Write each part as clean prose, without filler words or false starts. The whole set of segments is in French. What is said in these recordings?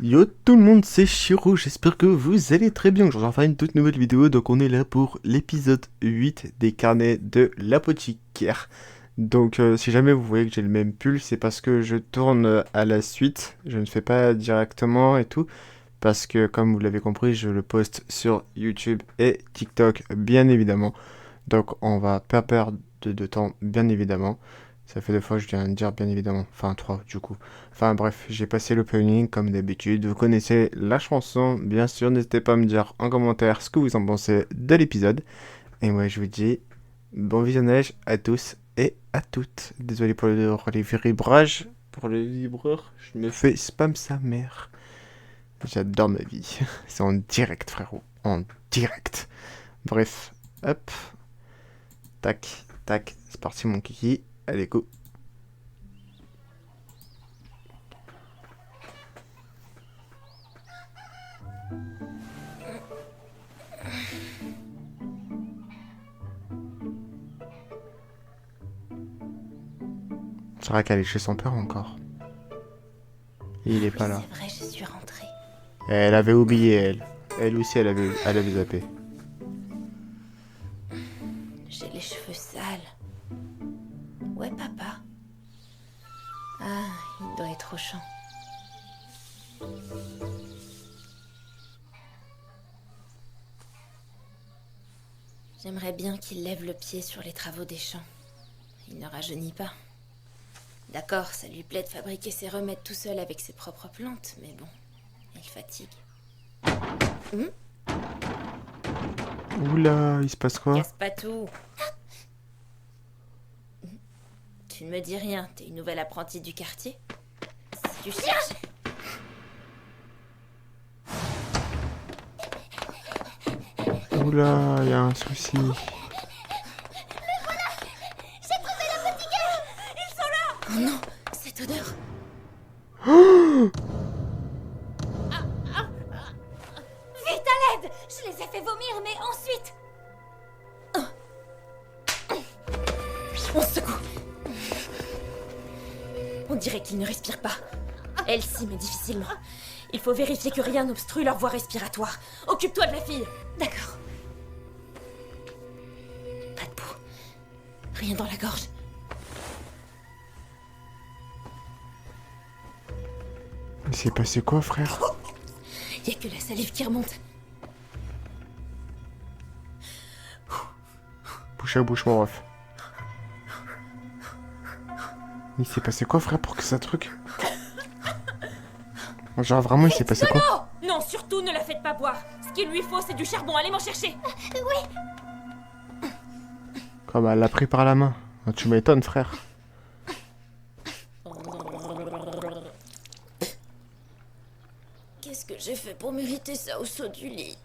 Yo tout le monde, c'est Shiro, j'espère que vous allez très bien. Aujourd'hui on va faire une toute nouvelle vidéo, donc on est là pour l'épisode 8 des carnets de l'apothicaire. Donc si jamais vous voyez que j'ai le même pull, c'est parce que je tourne à la suite, je ne fais pas directement et tout, parce que comme vous l'avez compris, je le poste sur YouTube et TikTok bien évidemment. Donc on va pas perdre de temps bien évidemment. Ça fait deux fois que je viens de dire bien évidemment. Enfin trois du coup. Enfin bref, j'ai passé l'opening comme d'habitude. Vous connaissez la chanson, bien sûr. N'hésitez pas à me dire en commentaire ce que vous en pensez de l'épisode. Et moi je vous dis bon visionnage à tous et à toutes. Désolé pour les vibrages. Pour le vibreur, je me fais spam sa mère. J'adore ma vie. C'est en direct frérot. En direct. Bref, hop. Tac, tac. C'est parti mon kiki. Allez go. C'est vrai qu'elle est chez son père encore. Et il est Oui, pas là. c'est vrai, je suis rentrée. Elle avait oublié, elle. Elle aussi, elle avait zappé. J'ai les cheveux sales. Ouais, papa. Ah, il doit être au champ. J'aimerais bien qu'il lève le pied sur les travaux des champs. Il ne rajeunit pas. D'accord, ça lui plaît de fabriquer ses remèdes tout seul avec ses propres plantes, mais bon, il fatigue. Oula, il se passe quoi? Casse pas tout. Tu ne me dis rien, t'es une nouvelle apprentie du quartier. Si tu cherches... Oula, il y a un souci. Oh non, cette odeur. Vite à l'aide! Je les ai fait vomir, mais ensuite... On se secoue. On dirait qu'ils ne respirent pas. Elsie, mais difficilement. Il faut vérifier que rien n'obstrue leur voie respiratoire. Occupe-toi de la fille. D'accord. Pas de pouls. Rien dans la gorge. Il s'est passé quoi, frère? Y a que la salive qui remonte. Bouche à bouche, mon ref. Il s'est passé quoi, frère, pour que ça truc? Genre, vraiment, il s'est passé quoi? Oh non, surtout ne la faites pas boire. Ce qu'il lui faut, c'est du charbon. Allez m'en chercher. Comme elle l'a pris par la main. Ah, tu m'étonnes, frère. Qu'est-ce que j'ai fait pour mériter ça au saut du lit?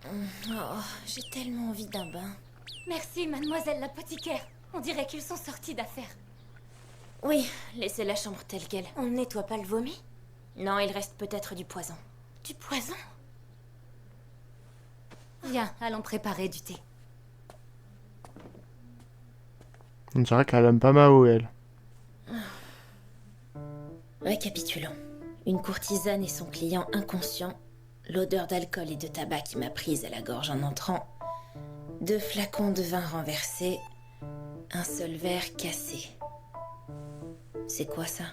Oh, j'ai tellement envie d'un bain. Merci, mademoiselle l'apothicaire. On dirait qu'ils sont sortis d'affaires. Oui, laissez la chambre telle qu'elle. On ne nettoie pas le vomi? Non, il reste peut-être du poison. Du poison? Viens, allons préparer du thé. On dirait qu'elle aime pas Mao, elle. Récapitulons. Une courtisane et son client inconscient, l'odeur d'alcool et de tabac qui m'a prise à la gorge en entrant, 2 flacons de vin renversés, un seul verre cassé. C'est quoi ça?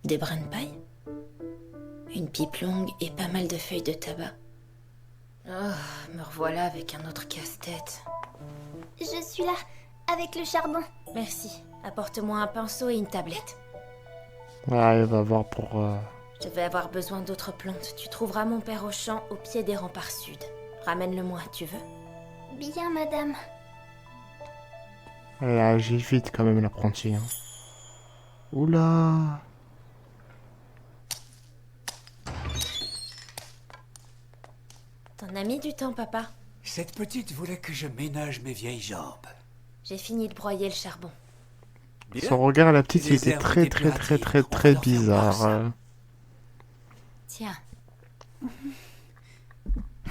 Des brins de paille? Une pipe longue et pas mal de feuilles de tabac. Oh, me revoilà avec un autre casse-tête. Je suis là, avec le charbon. Merci. Apporte-moi un pinceau et une tablette. Ah, elle va voir pour... Je vais avoir besoin d'autres plantes. Tu trouveras mon père au champ, au pied des remparts sud. Ramène-le-moi, tu veux? Bien, madame. Elle agit vite, quand même, l'apprenti. Hein. Oula. T'en as mis du temps, papa. Cette petite voulait que je ménage mes vieilles jambes. J'ai fini de broyer le charbon. Bien. Son regard à la petite, Les il était herbes très, des très, très, piratiers, très, on va très leur faire boire bizarre. ça. Tiens.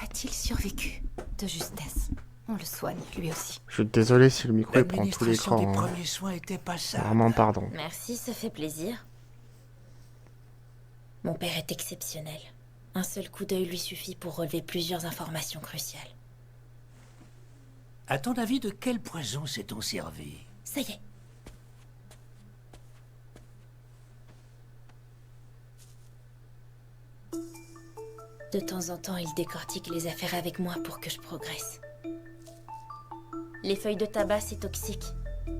A-t-il survécu? De justesse. On le soigne, lui aussi. Je suis désolé si le micro il prend tout L'administration l'écran. des Hein. premiers soins était passable. Vraiment, pardon. Merci, ça fait plaisir. Mon père est exceptionnel. Un seul coup d'œil lui suffit pour relever plusieurs informations cruciales. À ton avis, de quel poison s'est-on servi? Ça y est. De temps en temps, il décortique les affaires avec moi pour que je progresse. Les feuilles de tabac, c'est toxique.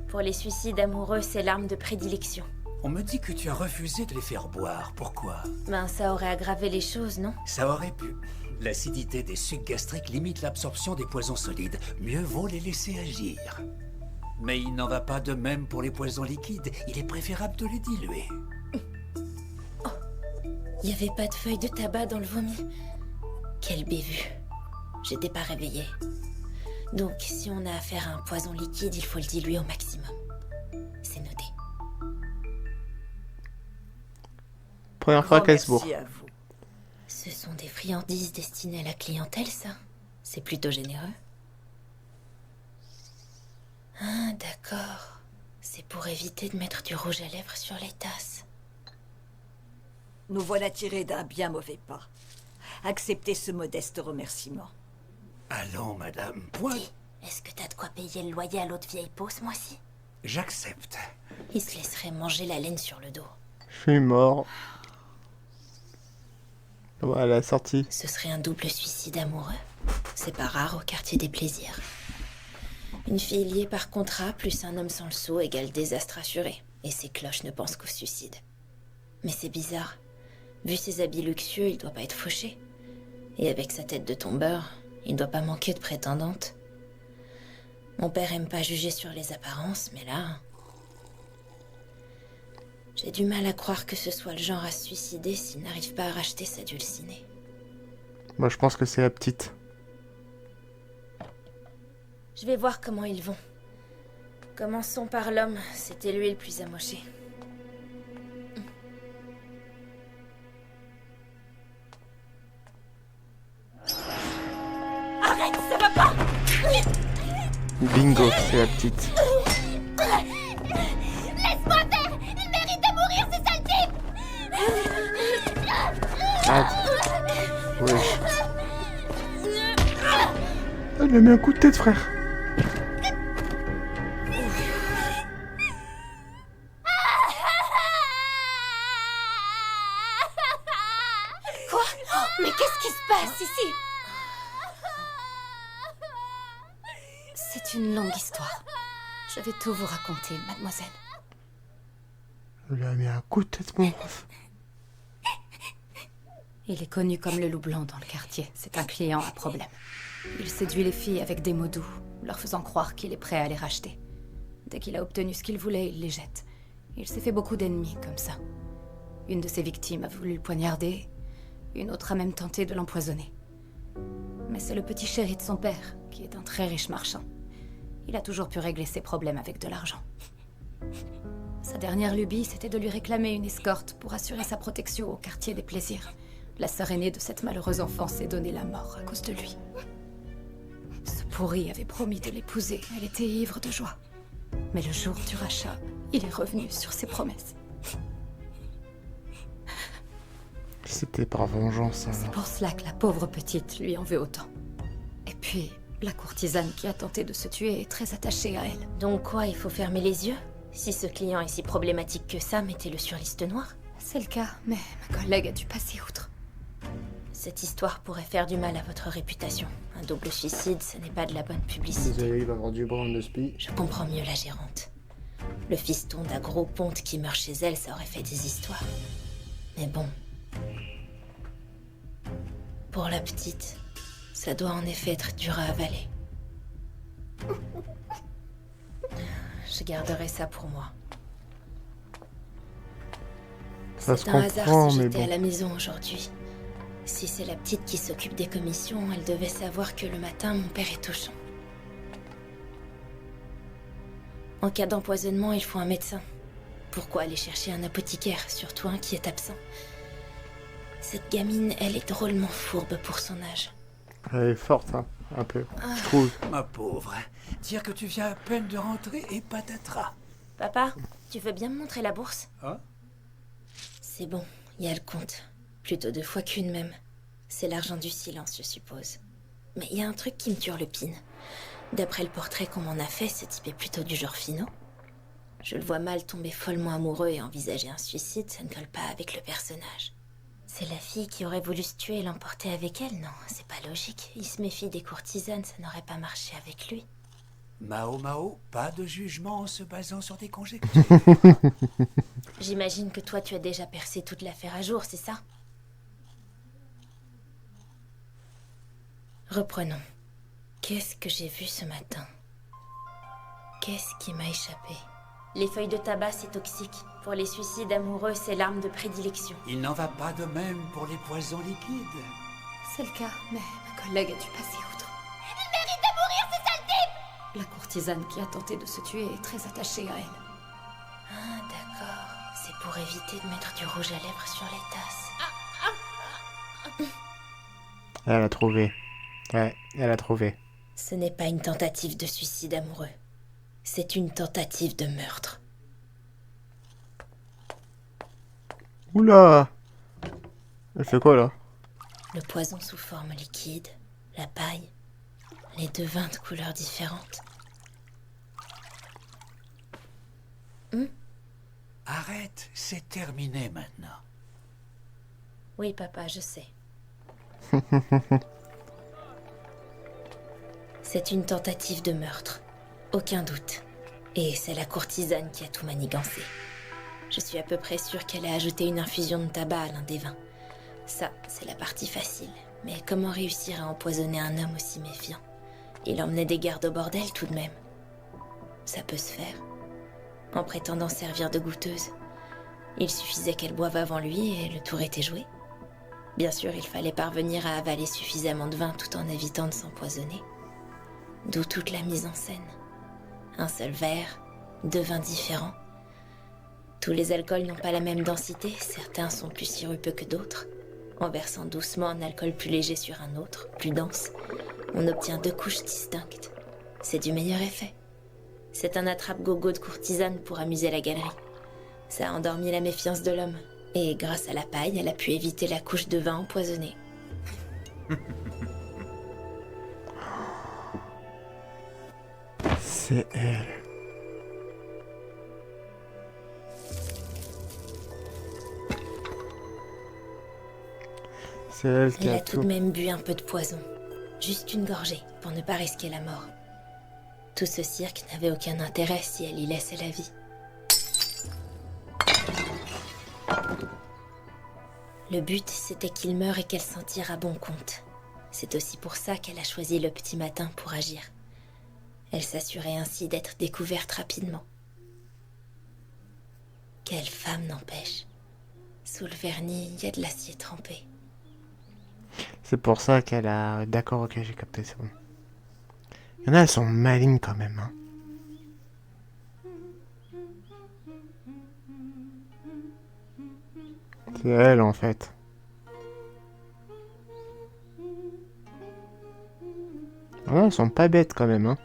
Pour les suicides amoureux, c'est l'arme de prédilection. On me dit que tu as refusé de les faire boire. Pourquoi? Ben, ça aurait aggravé les choses, non? Ça aurait pu. L'acidité des sucs gastriques limite l'absorption des poisons solides. Mieux vaut les laisser agir. Mais il n'en va pas de même pour les poisons liquides. Il est préférable de les diluer. Il n'y avait pas de feuilles de tabac dans le vomi. Quelle bévue. J'étais pas réveillée. Donc, si on a affaire à un poison liquide, il faut le diluer au maximum. C'est noté. Première fois qu'elle se bourre. Merci à vous. Ce sont des friandises destinées à la clientèle, ça? C'est plutôt généreux. Ah, d'accord. C'est pour éviter de mettre du rouge à lèvres sur les tasses. Nous voilà tirés d'un bien mauvais pas. Acceptez ce modeste remerciement. Allons, madame. Point. Dis, est-ce que t'as de quoi payer le loyer à l'autre vieille peau ce mois-ci? J'accepte. Il se laisserait manger la laine sur le dos. Je suis mort. Voilà, la sortie. Ce serait un double suicide amoureux. C'est pas rare au quartier des plaisirs. Une fille liée par contrat plus un homme sans le sceau égale désastre assuré. Et ces cloches ne pensent qu'au suicide. Mais c'est bizarre. Vu ses habits luxueux, il doit pas être fauché. Et avec sa tête de tombeur, il doit pas manquer de prétendantes. Mon père aime pas juger sur les apparences, mais là... J'ai du mal à croire que ce soit le genre à se suicider s'il n'arrive pas à racheter sa dulcinée. Moi, je pense que c'est la petite. Je vais voir comment ils vont. Commençons par l'homme, c'était lui le plus amoché. Arrête, ça va pas! Bingo, c'est la petite. Laisse-moi faire! Il mérite de mourir, ce sale type! Ah. Oui. Elle lui a mis un coup de tête, frère. Quoi? Mais qu'est-ce qui se passe ici? C'est une longue histoire. Je vais tout vous raconter, mademoiselle. Elle lui a mis un coup de tête, mon ref. Il est connu comme le loup blanc dans le quartier. C'est un client à problème. Il séduit les filles avec des mots doux, leur faisant croire qu'il est prêt à les racheter. Dès qu'il a obtenu ce qu'il voulait, il les jette. Il s'est fait beaucoup d'ennemis comme ça. Une de ses victimes a voulu le poignarder, une autre a même tenté de l'empoisonner. Mais c'est le petit chéri de son père, qui est un très riche marchand. Il a toujours pu régler ses problèmes avec de l'argent. Sa dernière lubie, c'était de lui réclamer une escorte pour assurer sa protection au quartier des plaisirs. La sœur aînée de cette malheureuse enfant s'est donné la mort à cause de lui. Ce pourri avait promis de l'épouser. Elle était ivre de joie. Mais le jour du rachat, il est revenu sur ses promesses. C'était par vengeance, C'est alors. pour cela que la pauvre petite lui en veut autant. Et puis, la courtisane qui a tenté de se tuer est très attachée à elle. Donc quoi, il faut fermer les yeux? Si ce client est si problématique que ça, mettez-le sur liste noire. C'est le cas, mais ma collègue a dû passer outre. Cette histoire pourrait faire du mal à votre réputation. Un double suicide, ce n'est pas de la bonne publicité. Désolé, il va avoir du brown de spi. Je comprends mieux la gérante. Le fiston d'un gros ponte qui meurt chez elle, ça aurait fait des histoires. Mais bon. Pour la petite, ça doit en effet être dur à avaler. Je garderai ça pour moi. Ça se C'est un hasard comprend, si mais j'étais bon. à la maison aujourd'hui. Si c'est la petite qui s'occupe des commissions, elle devait savoir que le matin, mon père est au champ. En cas d'empoisonnement, il faut un médecin. Pourquoi aller chercher un apothicaire, surtout un qui est absent? Cette gamine, elle est drôlement fourbe pour son âge. Elle est forte, hein, un peu, je trouve. Ma pauvre, dire que tu viens à peine de rentrer et patatras. Papa, tu veux bien me montrer la bourse? Hein? C'est bon, Il y a le compte. Plutôt 2 fois qu'une même. C'est l'argent du silence, je suppose. Mais il y a un truc qui me turlupine. D'après le portrait qu'on m'en a fait, ce type est plutôt du genre finot. Je le vois mal tomber follement amoureux et envisager un suicide, ça ne colle pas avec le personnage. C'est la fille qui aurait voulu se tuer et l'emporter avec elle? Non, c'est pas logique. Il se méfie des courtisanes, ça n'aurait pas marché avec lui. Mao, pas de jugement en se basant sur des conjectures. J'imagine que toi, tu as déjà percé toute l'affaire à jour, c'est ça? Reprenons. Qu'est-ce que j'ai vu ce matin? Qu'est-ce qui m'a échappé? Les feuilles de tabac, c'est toxique. Pour les suicides amoureux, c'est l'arme de prédilection. Il n'en va pas de même pour les poisons liquides. C'est le cas, mais ma collègue a dû passer outre. La courtisane qui a tenté de se tuer est très attachée à elle. Ah, d'accord. C'est pour éviter de mettre du rouge à lèvres sur les tasses. Elle a trouvé. Ouais, elle a trouvé. Ce n'est pas une tentative de suicide amoureux. C'est une tentative de meurtre. Oula! Elle fait quoi là? Le poison sous forme liquide, la paille, les 2 vins de couleurs différentes. Arrête, c'est terminé maintenant. Oui, papa, je sais. C'est une tentative de meurtre. Aucun doute. Et c'est la courtisane qui a tout manigancé. Je suis à peu près sûre qu'elle a ajouté une infusion de tabac à l'un des vins. Ça, c'est la partie facile. Mais comment réussir à empoisonner un homme aussi méfiant? Il emmenait des gardes au bordel tout de même. Ça peut se faire. En prétendant servir de goûteuse. Il suffisait qu'elle boive avant lui et le tour était joué. Bien sûr, il fallait parvenir à avaler suffisamment de vin tout en évitant de s'empoisonner. D'où toute la mise en scène. Un seul verre, 2 vins différents. Tous les alcools n'ont pas la même densité, certains sont plus sirupeux que d'autres. En versant doucement un alcool plus léger sur un autre, plus dense, on obtient 2 couches distinctes. C'est du meilleur effet. C'est un attrape-gogo de courtisane pour amuser la galerie. Ça a endormi la méfiance de l'homme. Et grâce à la paille, elle a pu éviter la couche de vin empoisonné. C'est elle. C'est elle qui Elle a a tout tout. de même bu un peu de poison. Juste une gorgée, pour ne pas risquer la mort. Tout ce cirque n'avait aucun intérêt si elle y laissait la vie. Le but, c'était qu'il meure et qu'elle s'en tire à bon compte. C'est aussi pour ça qu'elle a choisi le petit matin pour agir. Elle s'assurait ainsi d'être découverte rapidement. Quelle femme n'empêche. Sous le vernis, il y a de l'acier trempé. C'est pour ça qu'elle a... D'accord, ok, j'ai capté, c'est bon. Il y en a, elles sont malignes quand même, hein. C'est elle, en fait. Ouais, elles sont pas bêtes quand même, hein.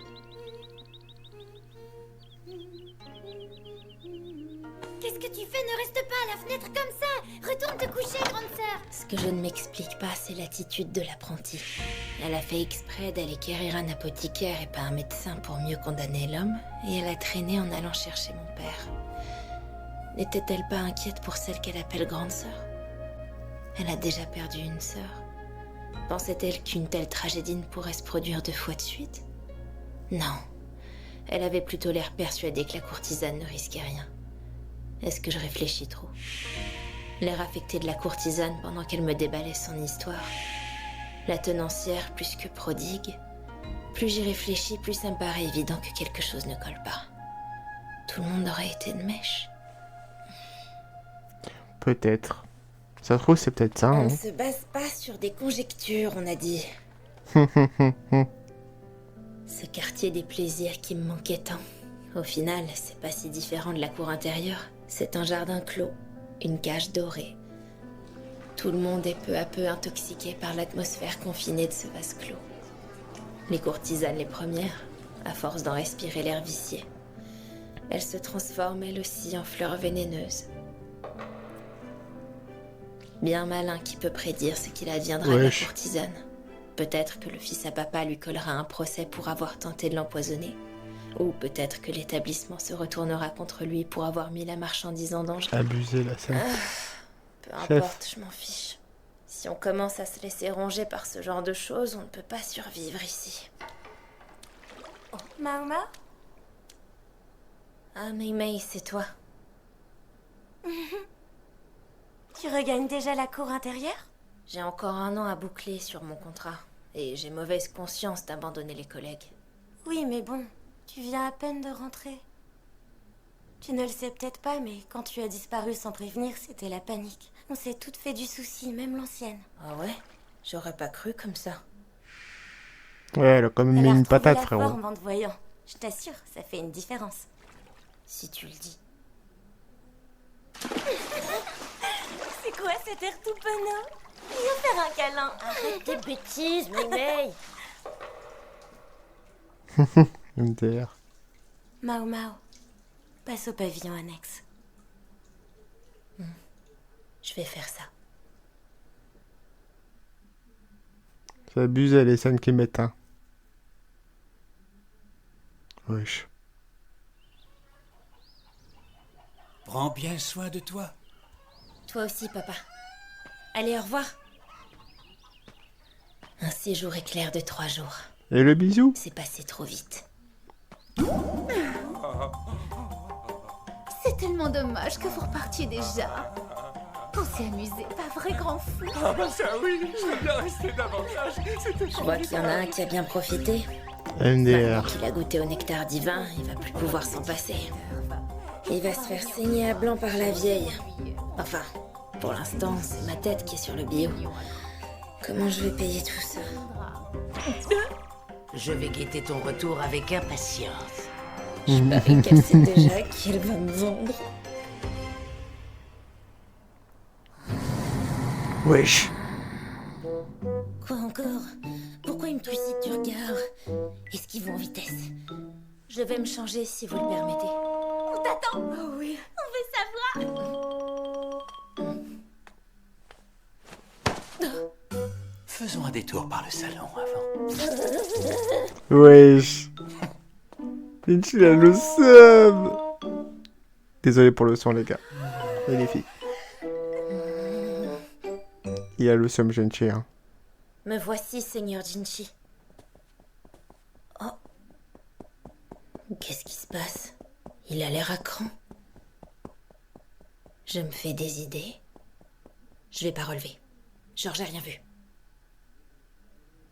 Qu'est-ce que tu fais? Ne reste pas à la fenêtre comme ça! Retourne te coucher, grande sœur! Ce que je ne m'explique pas, c'est l'attitude de l'apprentie. Elle a fait exprès d'aller quérir un apothicaire et pas un médecin pour mieux condamner l'homme, et elle a traîné en allant chercher mon père. N'était-elle pas inquiète pour celle qu'elle appelle grande sœur? Elle a déjà perdu une sœur. Pensait-elle qu'une telle tragédie ne pourrait se produire 2 fois de suite? Non. Elle avait plutôt l'air persuadée que la courtisane ne risquait rien. Est-ce que je réfléchis trop? L'air affecté de la courtisane pendant qu'elle me déballait son histoire. La tenancière plus que prodigue. Plus j'y réfléchis, plus ça me paraît évident que quelque chose ne colle pas. Tout le monde aurait été de mèche. Peut-être. Ça se trouve, c'est peut-être ça, On hein. ne se base pas sur des conjectures, on a dit. Ce quartier des plaisirs qui me manquait tant. Au final, c'est pas si différent de la cour intérieure. C'est un jardin clos, une cage dorée. Tout le monde est peu à peu intoxiqué par l'atmosphère confinée de ce vase clos. Les courtisanes les premières, à force d'en respirer l'air vicié. Elles se transforment elles aussi en fleurs vénéneuses. Bien malin qui peut prédire ce qu'il adviendra de la Wesh. courtisane. Peut-être que le fils à papa lui collera un procès pour avoir tenté de l'empoisonner. Ou peut-être que l'établissement se retournera contre lui pour avoir mis la marchandise en danger. Abusé la scène. Peu Chef. importe, je m'en fiche. Si on commence à se laisser ronger par ce genre de choses, on ne peut pas survivre ici. Mauma? Ah, Mei Mei, c'est toi. Tu regagnes déjà la cour intérieure? J'ai encore 1 an à boucler sur mon contrat. Et j'ai mauvaise conscience d'abandonner les collègues. Oui, mais bon, tu viens à peine de rentrer. Tu ne le sais peut-être pas, mais quand tu as disparu sans prévenir, c'était la panique. On s'est toutes fait du souci, même l'ancienne. Ah ouais? J'aurais pas cru comme ça. Ouais, elle a quand même Elle mis a une retrouvé patate, la frérot. forme en te voyant. Je t'assure, ça fait une différence. Si tu le dis. C'est quoi cet air tout penaud? Viens faire un câlin. Arrête tes bêtises, Mei Mei! MDR. Mao Mao, passe au pavillon annexe. Je vais faire ça. C'est abusé les scènes qu'ils mettent, hein. Wesh. Prends bien soin de toi. Toi aussi, papa. Allez, au revoir. Un séjour éclair de 3 jours. Et le bisou? C'est passé trop vite. C'est tellement dommage que vous repartiez déjà. On s'est amusé, pas vrai grand fou? Je vois qu'il y en a un qui a bien profité. MDR. Maintenant qu'il a goûté au nectar divin, il va plus pouvoir s'en passer. Il va se faire saigner à blanc par la vieille. Enfin, pour l'instant, c'est ma tête qui est sur le bio. Comment je vais payer tout ça? Je vais guetter ton retour avec impatience. Je parie qu'elle sait déjà qu'elle va me vendre. Wesh. Quoi encore? Pourquoi il me trucide du regard? Est-ce qu'ils vont en vitesse? Je vais me changer si vous le permettez. On t'attend. Oh oui. On veut savoir. Faisons un détour par le salon avant. Wesh. Vinci, il a le seum. Désolé pour le son, les gars. Et les filles. Il a le seum, Genchi, hein. Me voici, Seigneur Jinchi. Oh. Qu'est-ce qui se passe? Il a l'air à cran. Je me fais des idées. Je vais pas relever. Genre, j'ai rien vu.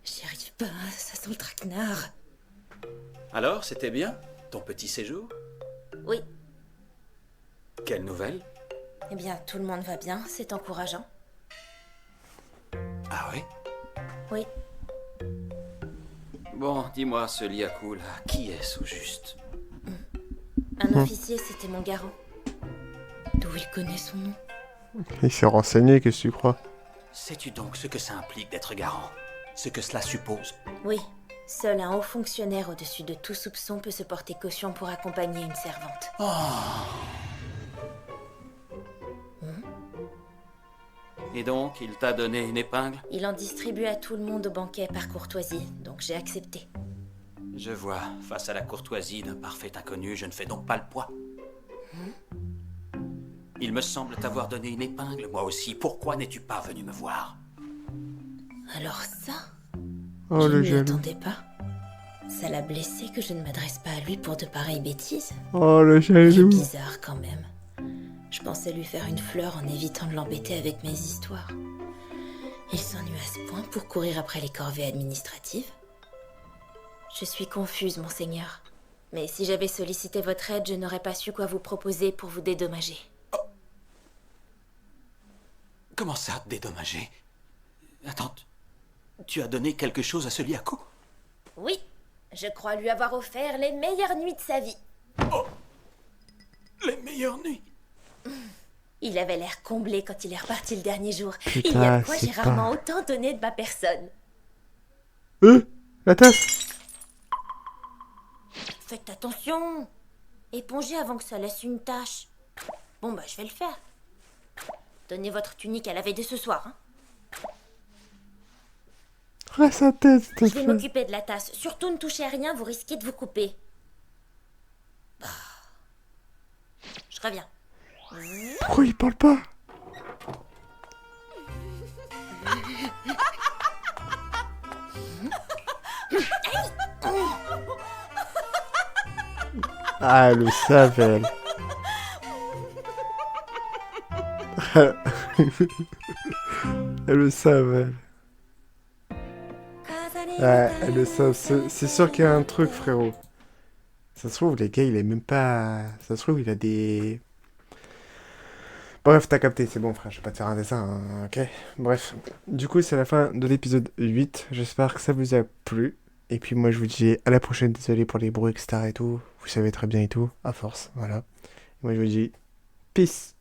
J'y arrive pas, ça sent le traquenard. Alors, c'était bien, ton petit séjour? Oui, Quelle nouvelle? eh bien, tout le monde va bien, c'est encourageant. Ah oui? Oui, Bon, dis-moi, ce Liakou là, qui est-ce au juste? un officier, c'était mon garant. D'où il connaît son nom? Il s'est renseigné, qu'est-ce que tu crois? Sais-tu donc ce que ça implique d'être garant? Ce que cela suppose? Oui, seul un haut fonctionnaire au-dessus de tout soupçon peut se porter caution pour accompagner une servante. Et donc, il t'a donné une épingle? Il en distribue à tout le monde au banquet par courtoisie, donc j'ai accepté. Je vois, face à la courtoisie d'un parfait inconnu, je ne fais donc pas le poids. Il me semble t'avoir donné une épingle, moi aussi. Pourquoi n'es-tu pas venu me voir? Alors ça, Oh, je le ne m'y jaloux. attendais pas. Ça l'a blessé que je ne m'adresse pas à lui pour de pareilles bêtises. Oh, le C'est jaloux. bizarre quand même. Je pensais lui faire une fleur en évitant de l'embêter avec mes histoires. Il s'ennuie à ce point pour courir après les corvées administratives. Je suis confuse, monseigneur. Mais si j'avais sollicité votre aide, je n'aurais pas su quoi vous proposer pour vous dédommager. Comment ça, dédommager? Attends, tu as donné quelque chose à ce Liakou? Oui, je crois lui avoir offert les meilleures nuits de sa vie. Les meilleures nuits. Il avait l'air comblé quand il est reparti le dernier jour. Il y Putain, a de quoi c'est j'ai pas- rarement autant donné de ma personne. La tasse. Faites attention. Épongez avant que ça laisse une tache. Bon bah je vais le faire. Donnez votre tunique à laver dès ce soir, hein. Ah, sa tête, s'il te Je vais plaît. m'occuper de la tasse. Surtout ne touchez à rien, vous risquez de vous couper. Je reviens. Pourquoi il parle pas? Ah, elle le savait, elle. Elle le savait. Ouais, elle le savait. C'est sûr qu'il y a un truc, frérot. Ça se trouve, les gars, il est même pas... Ça se trouve, il a des... Bref, t'as capté, c'est bon, frère, je vais pas te faire un dessin, hein, ok? Bref, du coup, c'est la fin de l'épisode 8. J'espère que ça vous a plu. Et puis moi, je vous dis à la prochaine. Désolé pour les bruits, etc. et tout. Vous savez très bien et tout, à force, voilà. Moi, je vous dis peace.